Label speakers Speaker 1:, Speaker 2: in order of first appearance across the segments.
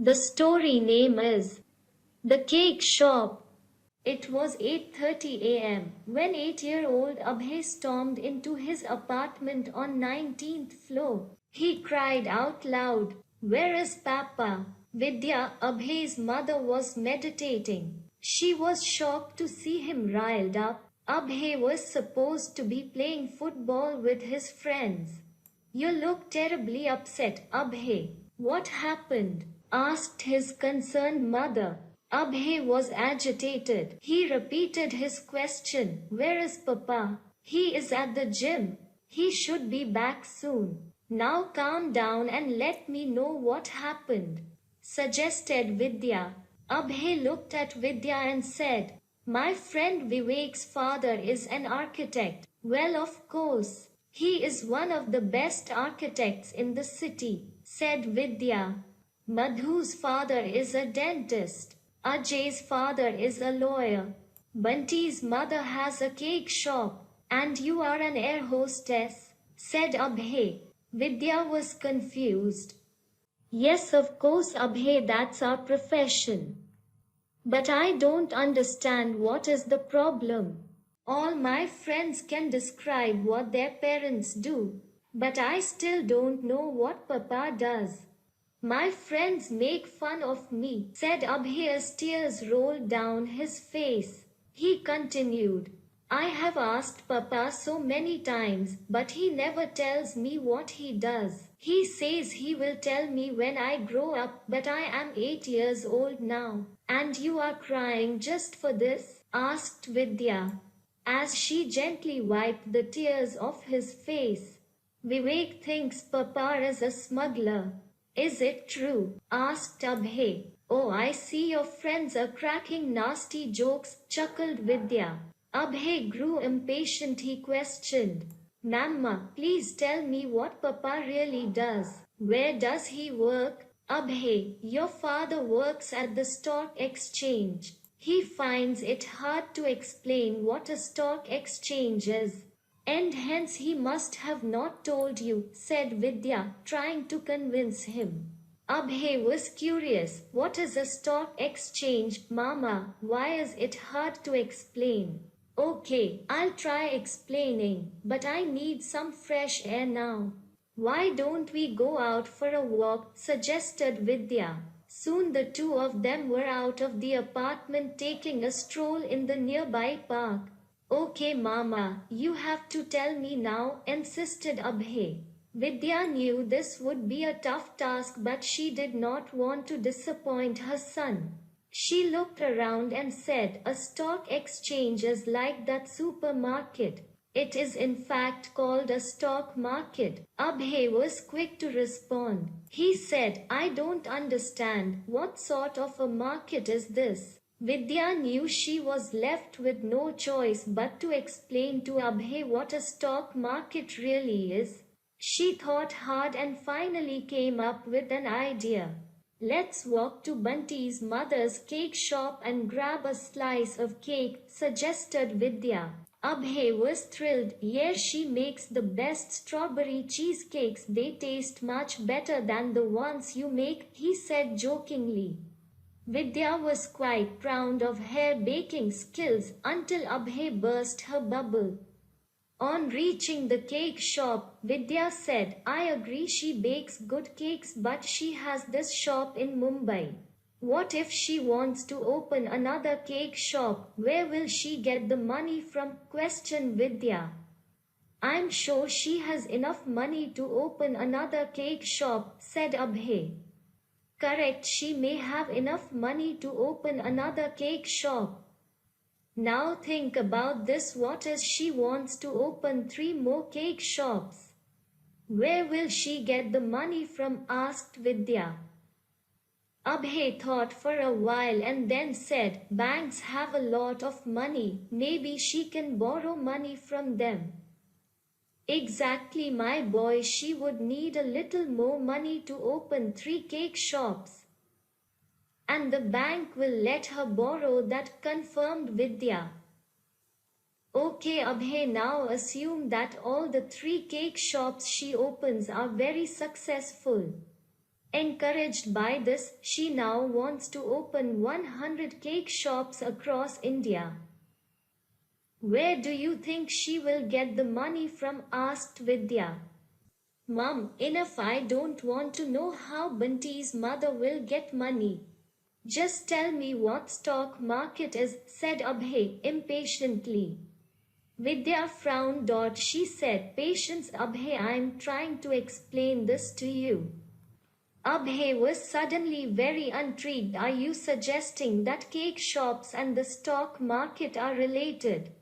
Speaker 1: The story name is The Cake Shop. It was 8:30 a.m. when 8-year-old Abhay stormed into his apartment on 19th floor. He cried out loud, "Where is Papa?" Vidya, Abhay's mother, was meditating. She was shocked to see him riled up. Abhay was supposed to be playing football with his friends. "You look terribly upset, Abhay. What happened?" asked his concerned mother. Abhay was agitated. He repeated his question, "Where is Papa?" "He is at the gym. He should be back soon." "Now calm down and let me know what happened," suggested Vidya. Abhay looked at Vidya and said, "My friend Vivek's father is an architect." "Well, of course. He is one of the best architects in the city," said Vidya. "Madhu's father is a dentist. Ajay's father is a lawyer. Bunty's mother has a cake shop. And you are an air hostess," said Abhay. Vidya was confused. "Yes, of course, Abhay, that's our profession. But I don't understand what is the problem. All my friends can describe what their parents do, but I still don't know what Papa does. My friends make fun of me," said Abhay as tears rolled down his face. He continued, "I have asked Papa so many times, but he never tells me what he does. He says he will tell me when I grow up, but I am 8 years old now." "And you are crying just for this?" asked Vidya, as she gently wiped the tears off his face. "Vivek thinks Papa is a smuggler." "Is it true?" asked Abhay. "Oh, I see your friends are cracking nasty jokes," chuckled Vidya. Abhay grew impatient. He questioned, "Mamma, please tell me what Papa really does. Where does he work?" "Abhay, your father works at the stock exchange. He finds it hard to explain what a stock exchange is. And hence he must have not told you," said Vidya, trying to convince him. Abhay was curious. "What is a stock exchange, Mama? Why is it hard to explain?" "Okay, I'll try explaining, but I need some fresh air now. Why don't we go out for a walk?" suggested Vidya. Soon the two of them were out of the apartment taking a stroll in the nearby park. "Okay, Mama, you have to tell me now," insisted Abhay. Vidya knew this would be a tough task, but she did not want to disappoint her son. She looked around and said, "A stock exchange is like that supermarket. It is in fact called a stock market." Abhay was quick to respond. He said, "I don't understand. What sort of a market is this?" Vidya knew she was left with no choice but to explain to Abhay what a stock market really is. She thought hard and finally came up with an idea. "Let's walk to Bunty's mother's cake shop and grab a slice of cake," suggested Vidya. Abhay was thrilled. "Yes, she makes the best strawberry cheesecakes. They taste much better than the ones you make," he said jokingly. Vidya was quite proud of her baking skills until Abhay burst her bubble. On reaching the cake shop, Vidya said, "I agree she bakes good cakes, but she has this shop in Mumbai. What if she wants to open another cake shop? Where will she get the money from?" questioned Vidya. "I'm sure she has enough money to open another cake shop," said Abhay. "Correct, she may have enough money to open another cake shop. Now think about this, what if she wants to open 3 more cake shops? Where will she get the money from?" asked Vidya. Abhay thought for a while and then said, "Banks have a lot of money. Maybe she can borrow money from them." "Exactly, my boy, she would need a little more money to open 3 cake shops. And the bank will let her borrow that," confirmed Vidya. "Okay, Abhay, now assume that all the 3 cake shops she opens are very successful. Encouraged by this, she now wants to open 100 cake shops across India. Where do you think she will get the money from? Asked Vidya. Mum, enough, I don't want to know how Bunty's mother will get money. Just tell me what stock market is, said Abhay impatiently. Vidya frowned. She said, patience Abhay, I'm trying to explain this to you. Abhay was suddenly very intrigued. Are you suggesting that cake shops and the stock market are related?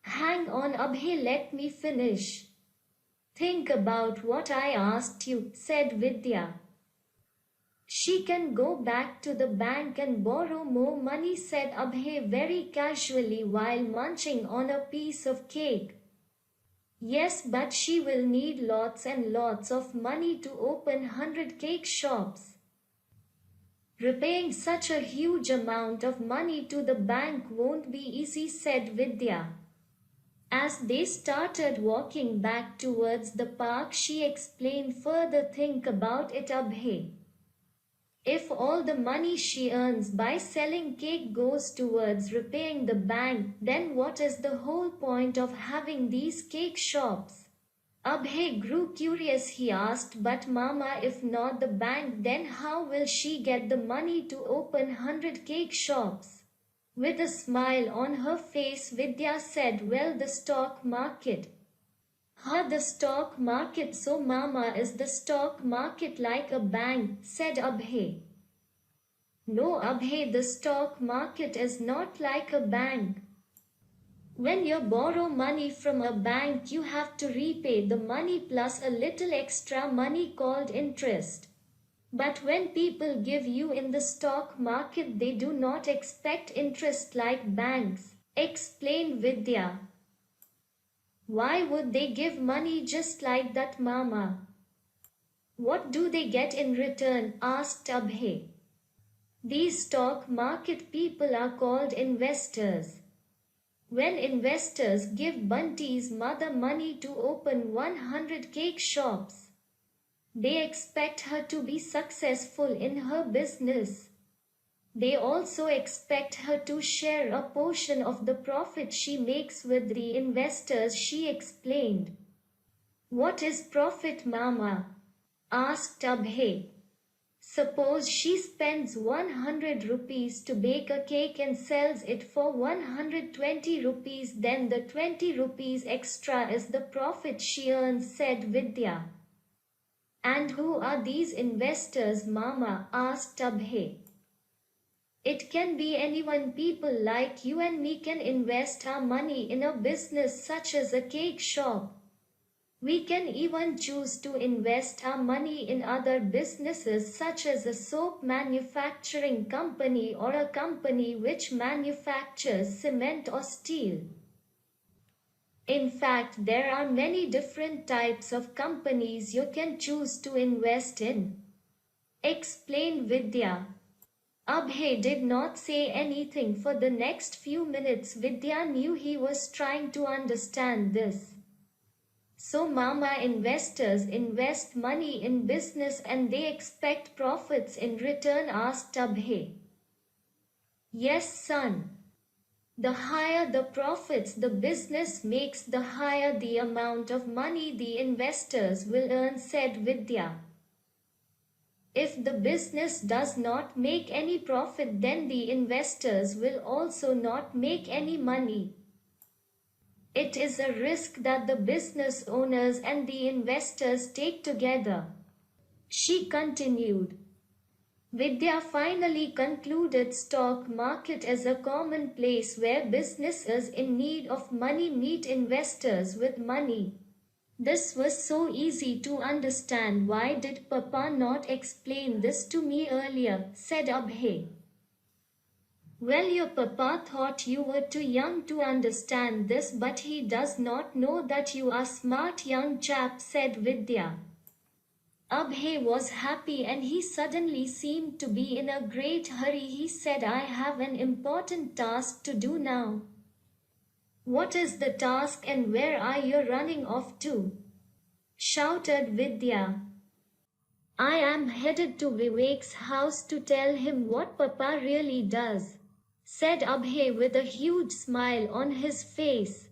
Speaker 1: Hang on Abhay, let me finish. Think about what I asked you, said Vidya. She can go back to the bank and borrow more money, said Abhay very casually while munching on a piece of cake. Yes, but she will need lots and lots of money to open 100 cake shops. Repaying such a huge amount of money to the bank won't be easy, said Vidya. As they started walking back towards the park, she explained further. Think about it, Abhay. If all the money she earns by selling cake goes towards repaying the bank, then what is the whole point of having these cake shops? Abhay grew curious. He asked, but Mama, if not the bank, then how will she get the money to open 100 cake shops? With a smile on her face, Vidya said, well, the stock market. Huh, the stock market? So Mama, is the stock market like a bank? Said Abhay. No Abhay, the stock market is not like a bank. When you borrow money from a bank, you have to repay the money plus a little extra money called interest. But when people give you in the stock market, they do not expect interest like banks, explained Vidya. Why would they give money just like that, Mama? What do they get in return? Asked Abhay. These stock market people are called investors. When investors give Bunty's mother money to open 100 cake shops, they expect her to be successful in her business. They also expect her to share a portion of the profit she makes with the investors, she explained. What is profit, Mama? Asked Abhay. Suppose she spends 100 rupees to bake a cake and sells it for 120 rupees, then the 20 rupees extra is the profit she earns, said Vidya. And who are these investors, Mama? Asked Abhay. It can be anyone. People like you and me can invest our money in a business such as a cake shop. We can even choose to invest our money in other businesses such as a soap manufacturing company or a company which manufactures cement or steel. In fact, there are many different types of companies you can choose to invest in, explained Vidya. Abhay did not say anything for the next few minutes. Vidya knew he was trying to understand this. So Mama, investors invest money in business and they expect profits in return? Asked Abhay. Yes, son. The higher the profits the business makes, the higher the amount of money the investors will earn, said Vidya. If the business does not make any profit, then the investors will also not make any money. It is a risk that the business owners and the investors take together, she continued. Vidya finally concluded stock market is a common place where businesses in need of money meet investors with money. This was so easy to understand. Why did Papa not explain this to me earlier? Said Abhay. Well, your papa thought you were too young to understand this, but he does not know that you are smart, young chap, said Vidya. Abhay was happy and he suddenly seemed to be in a great hurry. He said, I have an important task to do now. What is the task and where are you running off to? Shouted Vidya. I am headed to Vivek's house to tell him what Papa really does, said Abhay with a huge smile on his face.